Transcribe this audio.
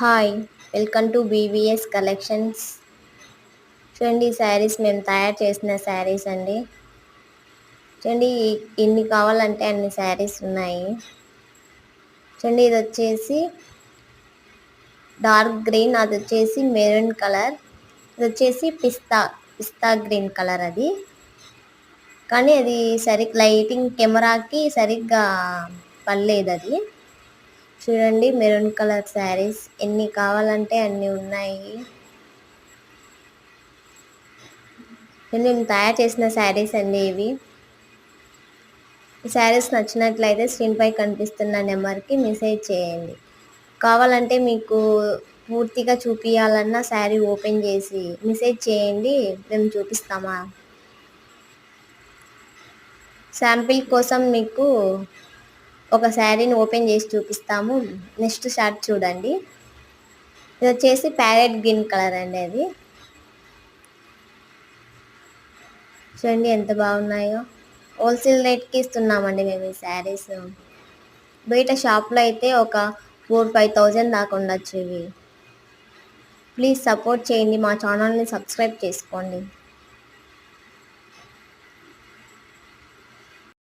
Hi! Welcome to BVS collections. చూడండి ఈ శారీస్ మేము తయారు చేసిన శారీస్ అండి. చూడండి ఎన్ని కావాలంటే అన్ని శారీస్ ఉన్నాయి. చూడండి ఇది వచ్చేసి డార్క్ గ్రీన్, అది వచ్చేసి మెరూన్ కలర్, ఇది వచ్చేసి పిస్తా గ్రీన్ కలర్. అది కానీ అది లైటింగ్ కెమెరాకి సరిగ్గా పడలేదు. అది చూడండి మెరూన్ కలర్ శారీస్ ఎన్ని కావాలంటే అన్ని ఉన్నాయి. మేము తయారు చేసిన శారీస్ అండి ఇవి. ఈ శారీస్ నచ్చినట్లయితే స్క్రీన్పై కనిపిస్తున్న నెంబర్కి మెసేజ్ చేయండి. కావాలంటే మీకు పూర్తిగా చూపించాలన్నా శారీ ఓపెన్ చేసి మెసేజ్ చేయండి, మేము చూపిస్తామా. శాంపిల్ కోసం మీకు ఒక శారీని ఓపెన్ చేసి చూపిస్తాము. నెక్స్ట్ షార్ట్ చూడండి. ఇది వచ్చేసి ప్యారెట్ గ్రీన్ కలర్ అండి. అది చూడండి ఎంత బాగున్నాయో. హోల్సేల్ రేట్కి ఇస్తున్నామండి మేము ఈ శారీస్. బయట షాప్లో అయితే ఒక 4,000-5,000 దాకా ఉండొచ్చు ఇవి. ప్లీజ్ సపోర్ట్ చేయండి, మా ఛానల్ని సబ్స్క్రైబ్ చేసుకోండి.